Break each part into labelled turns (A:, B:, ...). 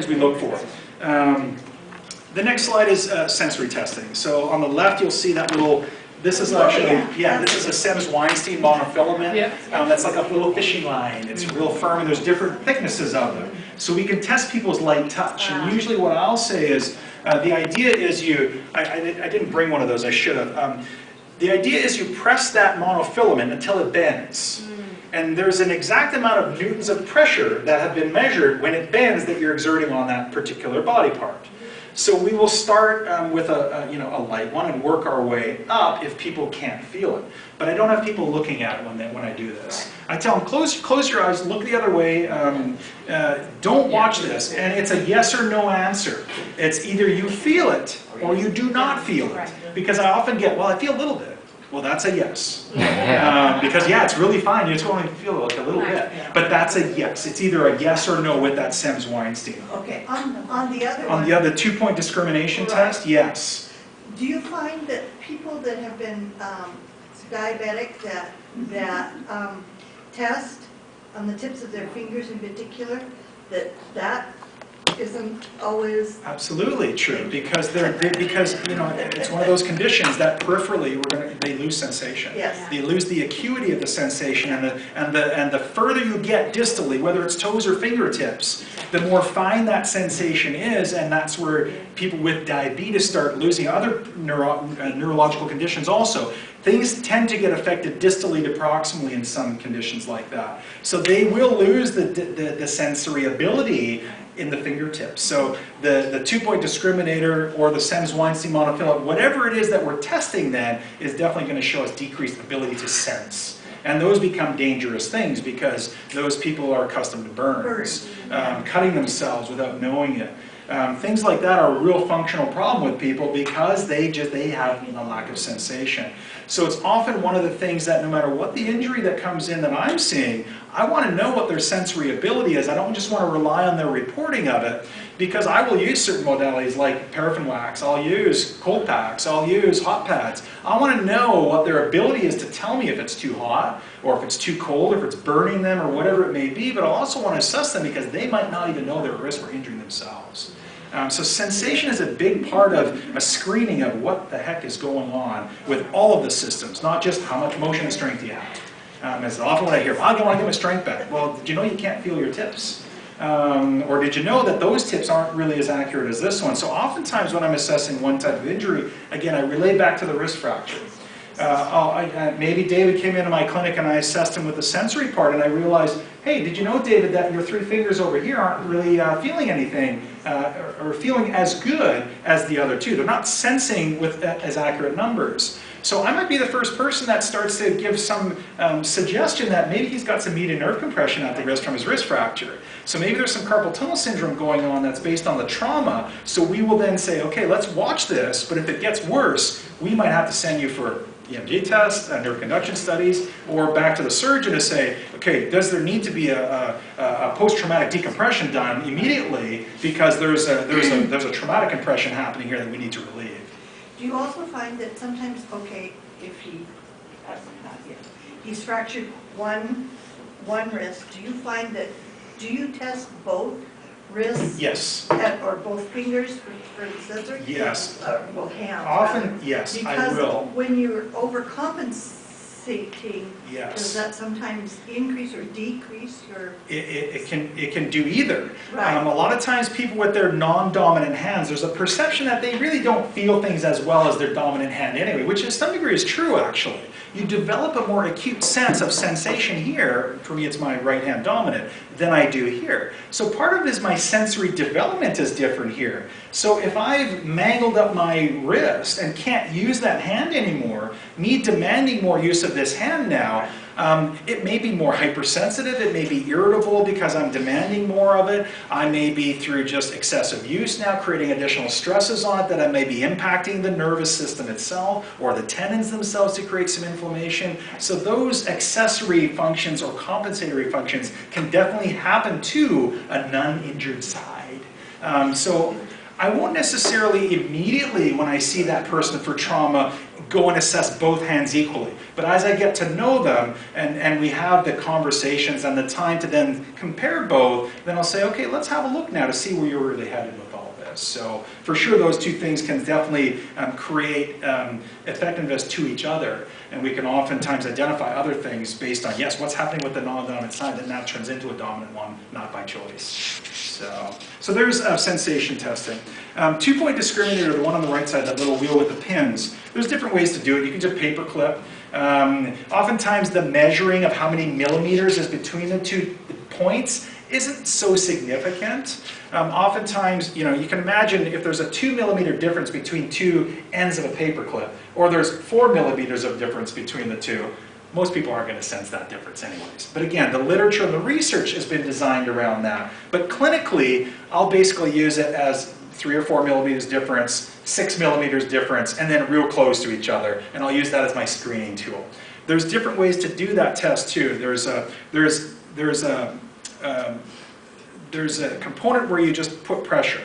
A: things we look for. The next slide is sensory testing. So on the left, you'll see that little, this is actually, this is a Semmes-Weinstein monofilament. That's like a little fishing line. It's real firm, and there's different thicknesses of them. So we can test people's light touch. And usually what I'll say is, the idea is I didn't bring one of those, I should have. The idea is you press that monofilament until it bends. And there's an exact amount of newtons of pressure that have been measured when it bends that you're exerting on that particular body part. So we will start with a light one and work our way up if people can't feel it. But I don't have people looking at it when I do this. I tell them, close your eyes, look the other way, don't watch this. And it's a yes or no answer. It's either you feel it or you do not feel it. Because I often get, well, I feel a little bit. Well, that's a yes. Because yeah, it's really fine. You just only feel like a little bit. But that's a yes. It's either a yes or no with that Semmes-Weinstein.
B: Okay. On the other one.
A: On the other 2-point discrimination test, yes.
B: Do you find that people that have been diabetic that test on the tips of their fingers in particular, that isn't always
A: absolutely true, because it's one of those conditions that peripherally they lose sensation.
B: Yes.
A: They lose the acuity of the sensation, and the further you get distally, whether it's toes or fingertips, the more fine that sensation is, and that's where people with diabetes start losing other neurological conditions also. Things tend to get affected distally to proximally in some conditions like that. So they will lose the sensory ability in the fingertips. So the 2-point discriminator or the Semmes-Weinstein monofilament, whatever it is that we're testing then, is definitely going to show us decreased ability to sense. And those become dangerous things because those people are accustomed to burns, cutting themselves without knowing it. Things like that are a real functional problem with people because they have a lack of sensation. So it's often one of the things that no matter what the injury that comes in that I'm seeing, I want to know what their sensory ability is. I don't just want to rely on their reporting of it, because I will use certain modalities like paraffin wax, I'll use cold packs, I'll use hot pads. I want to know what their ability is to tell me if it's too hot, or if it's too cold, or if it's burning them, or whatever it may be, but I also want to assess them because they might not even know they're at risk for injuring themselves. So sensation is a big part of a screening of what the heck is going on with all of the systems, not just how much motion and strength you have. As often what I hear, well, I don't want to get my strength back. Well, did you know you can't feel your tips? Or did you know that those tips aren't really as accurate as this one? So oftentimes when I'm assessing one type of injury, again, I relay back to the wrist fracture. Maybe David came into my clinic and I assessed him with the sensory part, and I realized, hey, did you know, David, that your 3 fingers over here aren't really feeling anything or feeling as good as the other 2. They're not sensing with as accurate numbers. So I might be the first person that starts to give some suggestion that maybe he's got some median nerve compression at the wrist from his wrist fracture. So maybe there's some carpal tunnel syndrome going on that's based on the trauma. So we will then say, okay, let's watch this, but if it gets worse, we might have to send you for EMG tests, nerve conduction studies, or back to the surgeon to say, okay, does there need to be a post-traumatic decompression done immediately because there's a traumatic compression happening here that we need to relieve.
B: Do you also find that sometimes, okay, if he's fractured one wrist, do you find that, do you test both wrists?
A: Yes.
B: Or both fingers for the sensor?
A: Yes.
B: Both hands?
A: Often, yes, I will.
B: Because when you're overcompensating,
A: yes,
B: does that sometimes increase or decrease your...
A: It can do either.
B: Right.
A: A lot of times people with their non-dominant hands, there's a perception that they really don't feel things as well as their dominant hand anyway, which to some degree is true actually. You develop a more acute sense of sensation here, for me it's my right hand dominant, than I do here. So part of it is my sensory development is different here. So if I've mangled up my wrist and can't use that hand anymore, me demanding more use of this hand now, it may be more hypersensitive, it may be irritable because I'm demanding more of it. I may be through just excessive use now creating additional stresses on it that I may be impacting the nervous system itself or the tendons themselves to create some inflammation. So those accessory functions or compensatory functions can definitely happen to a non-injured side. So I won't necessarily immediately, when I see that person for trauma, go and assess both hands equally. But as I get to know them, and we have the conversations and the time to then compare both, then I'll say, okay, let's have a look now to see where you're really headed with all this. So for sure, those two things can definitely create effectiveness to each other. And we can oftentimes identify other things based on, yes, what's happening with the non-dominant side that now turns into a dominant one, not by choice. So there's sensation testing. 2-point discriminator, the one on the right side, that little wheel with the pins. There's different ways to do it. You can just paper clip. Oftentimes the measuring of how many millimeters is between the 2 points isn't so significant. Oftentimes, you can imagine if there's a 2 millimeter difference between 2 ends of a paper clip, or there's 4 millimeters of difference between the 2, most people aren't going to sense that difference anyways. But again, the literature and the research has been designed around that. But clinically, I'll basically use it as 3 or 4 millimeters difference, 6 millimeters difference, and then real close to each other. And I'll use that as my screening tool. There's different ways to do that test too. There's a component where you just put pressure.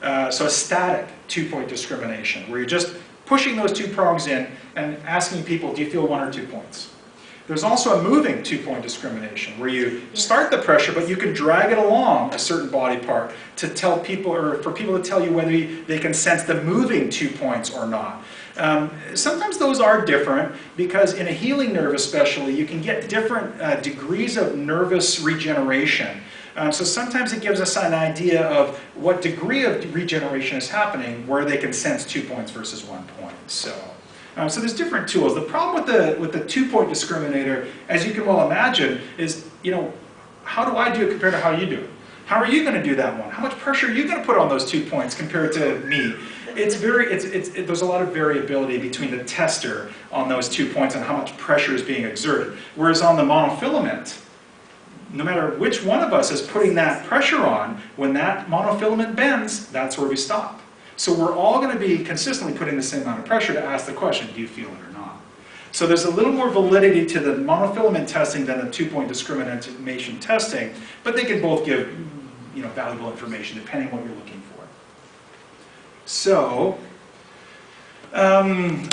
A: So a static 2-point discrimination, where you're just pushing those 2 prongs in and asking people, do you feel 1 or 2 points? There's also a moving 2-point discrimination, where you start the pressure, but you can drag it along a certain body part to tell people, or for people to tell you whether they can sense the moving 2 points or not. Sometimes those are different, because in a healing nerve especially, you can get different degrees of nervous regeneration. So sometimes it gives us an idea of what degree of regeneration is happening, where they can sense 2 points versus 1 point. So there's different tools. The problem with the 2-point discriminator, as you can well imagine, is, how do I do it compared to how you do it? How are you going to do that one? How much pressure are you going to put on those 2 points compared to me? There's a lot of variability between the tester on those 2 points and how much pressure is being exerted. Whereas on the monofilament, no matter which one of us is putting that pressure on, when that monofilament bends, that's where we stop. So we're all going to be consistently putting the same amount of pressure to ask the question, do you feel it or not? So there's a little more validity to the monofilament testing than the 2-point discrimination testing, but they can both give valuable information depending on what you're looking for. So,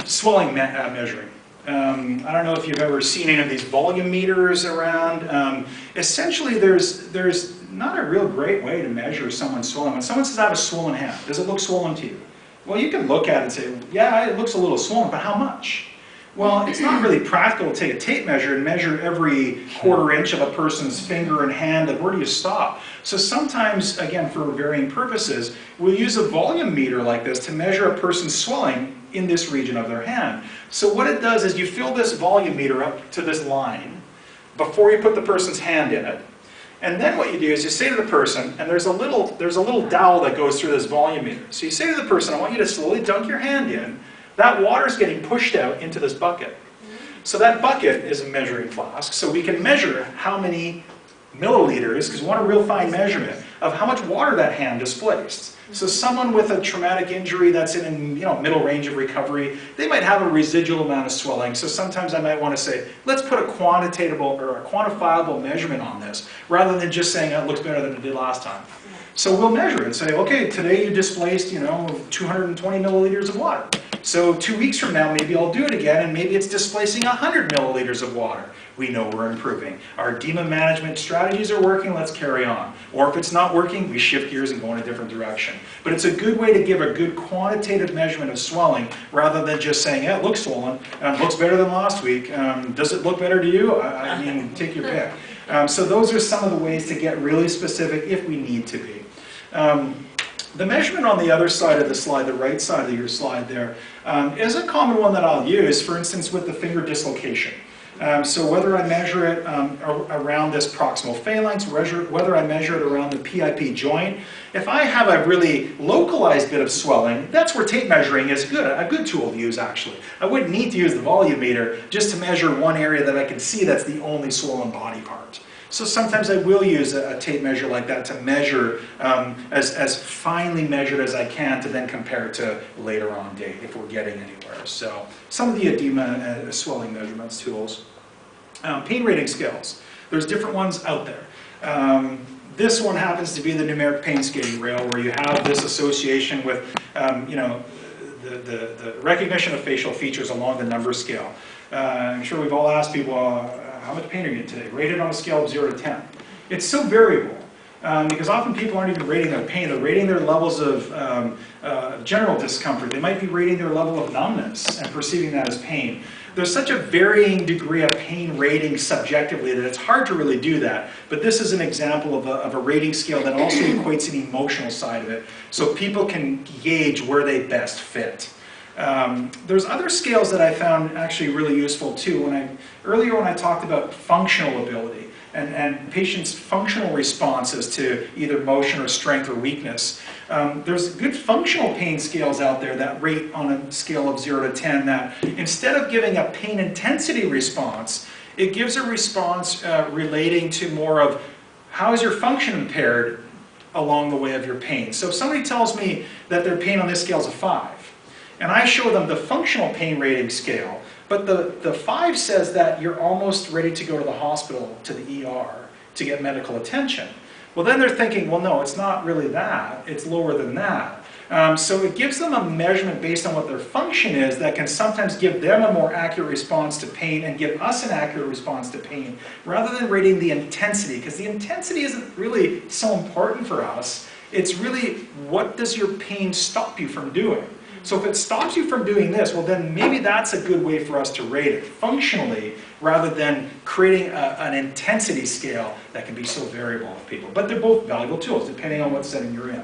A: swelling measuring. I don't know if you've ever seen any of these volume meters around. Essentially, there's not a real great way to measure someone's swelling. When someone says, I have a swollen hand, does it look swollen to you? Well, you can look at it and say, yeah, it looks a little swollen, but how much? Well, it's not really practical to take a tape measure and measure every 1/4 inch of a person's finger and hand, and where do you stop? So sometimes, again, for varying purposes, we'll use a volume meter like this to measure a person's swelling in this region of their hand. So what it does is you fill this volume meter up to this line before you put the person's hand in it. And then what you do is you say to the person, and there's a little dowel that goes through this volume meter. So you say to the person, I want you to slowly dunk your hand in. That water is getting pushed out into this bucket. So that bucket is a measuring flask. So we can measure how many milliliters, because we want a real fine measurement, of how much water that hand displaced. So someone with a traumatic injury that's in middle range of recovery, they might have a residual amount of swelling. So sometimes I might want to say, let's put a quantitative or a quantifiable measurement on this, rather than just saying it looks better than it did last time. So we'll measure it and say, okay, today you displaced 220 milliliters of water. So 2 weeks from now, maybe I'll do it again, and maybe it's displacing 100 milliliters of water. We know we're improving. Our edema management strategies are working, let's carry on. Or if it's not working, we shift gears and go in a different direction. But it's a good way to give a good quantitative measurement of swelling, rather than just saying, yeah, it looks swollen, looks better than last week. Does it look better to you? I mean, take your pick. So those are some of the ways to get really specific if we need to be. The measurement on the other side of the slide, the right side of your slide there, is a common one that I'll use, for instance, with the finger dislocation. So whether I measure it around this proximal phalanx, whether I measure it around the PIP joint, if I have a really localized bit of swelling, that's where tape measuring is a good tool to use, actually. I wouldn't need to use the volume meter just to measure one area that I can see that's the only swollen body part. So sometimes I will use a tape measure like that to measure as finely measured as I can, to then compare to later on date if we're getting anywhere. So some of the edema swelling measurements tools. Pain rating scales. There's different ones out there. This one happens to be the numeric pain scale rail, where you have this association with, you know, the recognition of facial features along the number scale. I'm sure we've all asked people, how much pain are you in today? Rated on a scale of 0 to 10. It's so variable. Because often people aren't even rating their pain, they're rating their levels of general discomfort. They might be rating their level of numbness and perceiving that as pain. There's such a varying degree of pain rating subjectively that it's hard to really do that. But this is an example of a rating scale that also equates an emotional side of it, so people can gauge where they best fit. There's other scales that I found actually really useful too. Earlier when I talked about functional ability, and patients' functional responses to either motion or strength or weakness. There's good functional pain scales out there that rate on a scale of 0 to 10 that instead of giving a pain intensity response, it gives a response relating to more of how is your function impaired along the way of your pain. So if somebody tells me that their pain on this scale is a 5, and I show them the functional pain rating scale, but the 5 says that you're almost ready to go to the hospital, to the ER, to get medical attention. Well, then they're thinking, well, no, it's not really that. It's lower than that. So it gives them a measurement based on what their function is that can sometimes give them a more accurate response to pain and give us an accurate response to pain, rather than rating the intensity, because the intensity isn't really so important for us. It's really, what does your pain stop you from doing? So if it stops you from doing this, well then maybe that's a good way for us to rate it functionally, rather than creating an intensity scale that can be so variable with people. But they're both valuable tools depending on what setting you're in.